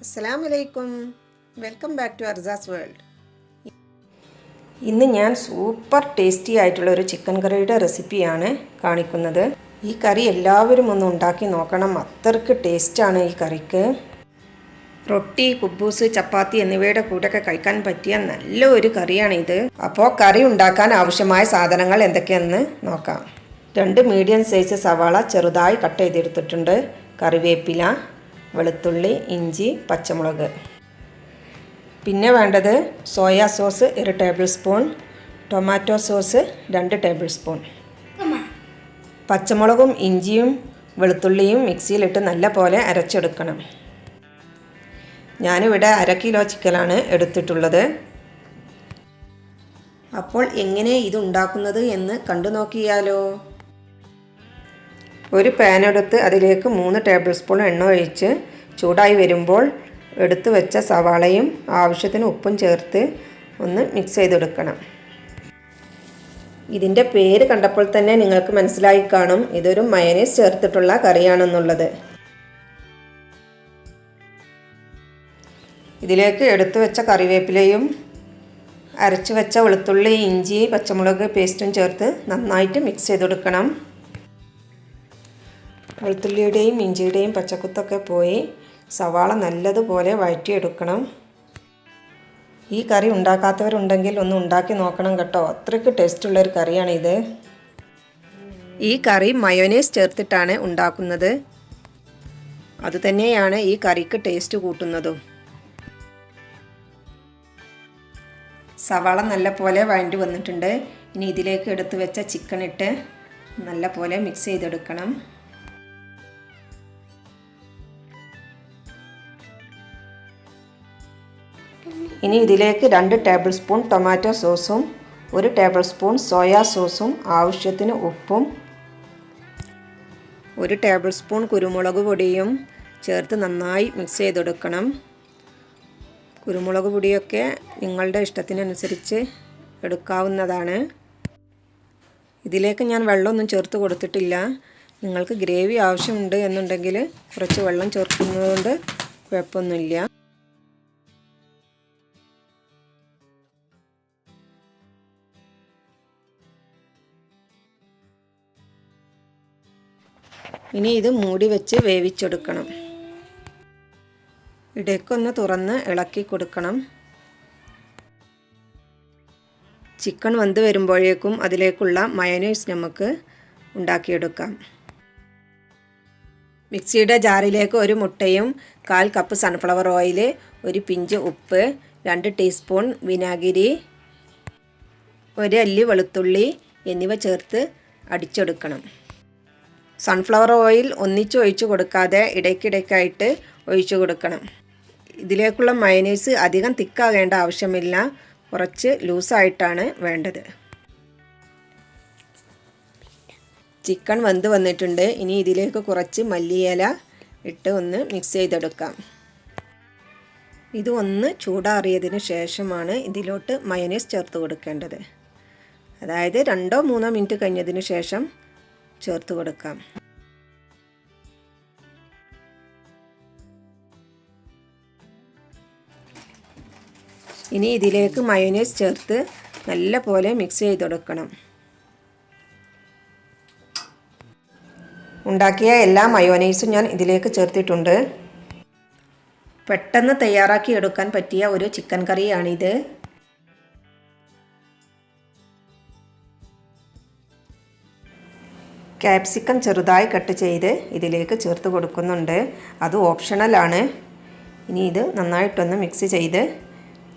അസ്സലാമലൈക്കും, welcome back to അർസാസ് world. ഇന്ന് ഞാൻ സൂപ്പർ ടേസ്റ്റി ആയിട്ടുള്ള ഒരു ചിക്കൻ കറിയുടെ റെസിപ്പിയാണ് കാണിക്കുന്നത്. ഈ കറി എല്ലാവരും ഒന്ന് ഉണ്ടാക്കി നോക്കണം, അത്രയ്ക്ക് ടേസ്റ്റാണ് ഈ കറിക്ക്. റൊട്ടി, കുബൂസ്, ചപ്പാത്തി എന്നിവയുടെ കൂടെയൊക്കെ കഴിക്കാൻ പറ്റിയ നല്ല ഒരു കറിയാണിത്. അപ്പോൾ കറി ഉണ്ടാക്കാൻ ആവശ്യമായ സാധനങ്ങൾ എന്തൊക്കെയെന്ന് നോക്കാം. 2 മീഡിയം സൈസ് സവാള ചെറുതായി കട്ട് ചെയ്തെടുത്തിട്ടുണ്ട്. കറിവേപ്പില, വെളുത്തുള്ളി, ഇഞ്ചി, പച്ചമുളക്. പിന്നെ വേണ്ടത് soya sauce 1 table spoon, tomato sauce 2 table spoon. പച്ചമുളകും ഇഞ്ചിയും വെളുത്തുള്ളിയും മിക്സിയിലിട്ട് നല്ല പോലെ അരച്ചെടുക്കണം. ഞാനിവിടെ 1/2 കിലോ ചിക്കനാണ് എടുത്തിട്ടുള്ളത്. അപ്പോൾ എങ്ങനെ ഇത് ഉണ്ടാക്കുന്നത് എന്ന് കണ്ടു നോക്കിയാലോ. ഒരു പാൻ എടുത്ത് അതിലേക്ക് 3 ടേബിൾ സ്പൂൺ എണ്ണ ഒഴിച്ച് ചൂടായി വരുമ്പോൾ എടുത്തു വെച്ച സവാളയും ആവശ്യത്തിന് ഉപ്പും ചേർത്ത് ഒന്ന് മിക്സ് ചെയ്തെടുക്കണം. ഇതിൻ്റെ പേര് കണ്ടപ്പോൾ തന്നെ നിങ്ങൾക്ക് മനസ്സിലായി കാണും, ഇതൊരു മയനീസ് ചേർത്തിട്ടുള്ള കറിയാണെന്നുള്ളത്. ഇതിലേക്ക് എടുത്തു വെച്ച കറിവേപ്പിലയും അരച്ചു വെച്ച വെളുത്തുള്ളി, ഇഞ്ചി, പച്ചമുളക് പേസ്റ്റും ചേർത്ത് നന്നായിട്ട് മിക്സ് ചെയ്തെടുക്കണം. വെളുത്തുള്ളിയുടെയും ഇഞ്ചിയുടെയും പച്ചക്കുത്തൊക്കെ പോയി സവാള നല്ലതുപോലെ വഴറ്റിയെടുക്കണം. ഈ കറി ഉണ്ടാക്കാത്തവരുണ്ടെങ്കിൽ ഒന്ന് ഉണ്ടാക്കി നോക്കണം കേട്ടോ, അത്രയ്ക്ക് ടേസ്റ്റുള്ളൊരു കറിയാണിത്. ഈ കറി മയോനൈസ് ചേർത്തിട്ടാണ് ഉണ്ടാക്കുന്നത്. അതുതന്നെയാണ് ഈ കറിക്ക് ടേസ്റ്റ് കൂട്ടുന്നതും. സവാള നല്ല പോലെ വഴണ്ടി വന്നിട്ടുണ്ട്. ഇനി ഇതിലേക്ക് എടുത്തു വെച്ച ചിക്കൻ ഇട്ട് നല്ല പോലെ മിക്സ് ചെയ്തെടുക്കണം. ഇനി ഇതിലേക്ക് 2 ടേബിൾ സ്പൂൺ ടൊമാറ്റോ സോസും 1 ടേബിൾ സ്പൂൺ സോയാ സോസും ആവശ്യത്തിന് ഉപ്പും 1 ടേബിൾ സ്പൂൺ കുരുമുളക് പൊടിയും ചേർത്ത് നന്നായി മിക്സ് ചെയ്തെടുക്കണം. കുരുമുളക് പൊടിയൊക്കെ നിങ്ങളുടെ ഇഷ്ടത്തിനനുസരിച്ച് എടുക്കാവുന്നതാണ്. ഇതിലേക്ക് ഞാൻ വെള്ളമൊന്നും ചേർത്ത് കൊടുത്തിട്ടില്ല. നിങ്ങൾക്ക് ഗ്രേവി ആവശ്യമുണ്ട് എന്നുണ്ടെങ്കിൽ കുറച്ച് വെള്ളം ചേർക്കുന്നതുകൊണ്ട് കുഴപ്പമൊന്നുമില്ല. ഇനി ഇത് മൂടി വെച്ച് വേവിച്ചെടുക്കണം. ഇടയ്ക്കൊന്ന് തുറന്ന് ഇളക്കി കൊടുക്കണം. ചിക്കൻ വെന്ത് വരുമ്പോഴേക്കും അതിലേക്കുള്ള മയോനൈസ് നമുക്ക് ഉണ്ടാക്കിയെടുക്കാം. മിക്സിയുടെ ജാറിലേക്ക് 1 മുട്ടയും 1/4 കപ്പ് സൺഫ്ലവർ ഓയിൽ, 1 പിഞ്ച് ഉപ്പ്, 2 ടീസ്പൂൺ വിനാഗിരി, 1 അല്ലി വെളുത്തുള്ളി എന്നിവ ചേർത്ത് അടിച്ചെടുക്കണം. സൺഫ്ലവർ ഓയിൽ ഒന്നിച്ച് ഒഴിച്ചു കൊടുക്കാതെ ഇടയ്ക്കിടയ്ക്കായിട്ട് ഒഴിച്ചു കൊടുക്കണം. ഇതിലേക്കുള്ള മയോനൈസ് അധികം തിക്കാകേണ്ട ആവശ്യമില്ല, കുറച്ച് ലൂസായിട്ടാണ് വേണ്ടത്. ചിക്കൻ വെന്ത് വന്നിട്ടുണ്ട്. ഇനി ഇതിലേക്ക് കുറച്ച് മല്ലിയില ഇട്ട് ഒന്ന് മിക്സ് ചെയ്തെടുക്കാം. ഇത് ഒന്ന് ചൂടാറിയതിന് ശേഷമാണ് ഇതിലോട്ട് മയോനൈസ് ചേർത്ത് കൊടുക്കേണ്ടത്. അതായത് 2-3 മിനിറ്റ് കഴിഞ്ഞതിന് ശേഷം ചേർത്ത് കൊടുക്കാം. ഇനി ഇതിലേക്ക് മയോനൈസ് ചേർത്ത് നല്ല പോലെ മിക്സ് ചെയ്തെടുക്കണം. ഉണ്ടാക്കിയ എല്ലാ മയോനൈസും ഞാൻ ഇതിലേക്ക് ചേർത്തിട്ടുണ്ട്. പെട്ടെന്ന് തയ്യാറാക്കി എടുക്കാൻ പറ്റിയ ഒരു ചിക്കൻ കറിയാണിത്. ക്യാപ്സിക്കം ചെറുതായി കട്ട് ചെയ്ത് ഇതിലേക്ക് ചേർത്ത് കൊടുക്കുന്നുണ്ട്. അത് ഓപ്ഷണലാണ്. ഇനി ഇത് നന്നായിട്ടൊന്ന് മിക്സ് ചെയ്ത്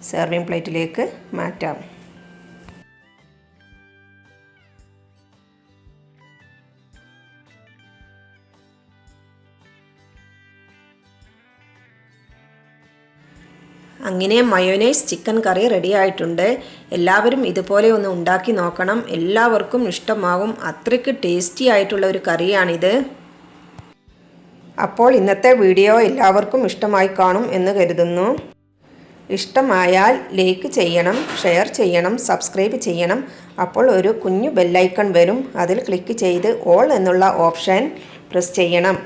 സെർവിങ് പ്ലേറ്റിലേക്ക് മാറ്റാം. അങ്ങനെ മയോനൈസ് ചിക്കൻ കറി റെഡി ആയിട്ടുണ്ട്. എല്ലാവരും ഇതുപോലെ ഒന്ന് ഉണ്ടാക്കി നോക്കണം, എല്ലാവർക്കും ഇഷ്ടമാകും. അത്രയ്ക്ക് ടേസ്റ്റി ആയിട്ടുള്ള ഒരു കറിയാണിത്. അപ്പോൾ ഇന്നത്തെ വീഡിയോ എല്ലാവർക്കും ഇഷ്ടമായി കാണും എന്ന് കരുതുന്നു. ഇഷ്ടമായാൽ ലൈക്ക് ചെയ്യണം, ഷെയർ ചെയ്യണം, സബ്സ്ക്രൈബ് ചെയ്യണം. അപ്പോൾ ഒരു കുഞ്ഞു ബെല്ലൈക്കൺ വരും. അതിൽ ക്ലിക്ക് ചെയ്ത് ഓൾ എന്നുള്ള ഓപ്ഷൻ പ്രസ് ചെയ്യണം.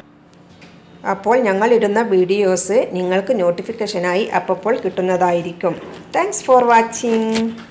അപ്പോൾ ഞങ്ങളിടുന്ന വീഡിയോസ് നിങ്ങൾക്ക് നോട്ടിഫിക്കേഷനായി അപ്പോൾ കിട്ടുന്നതായിരിക്കും. Thanks for watching.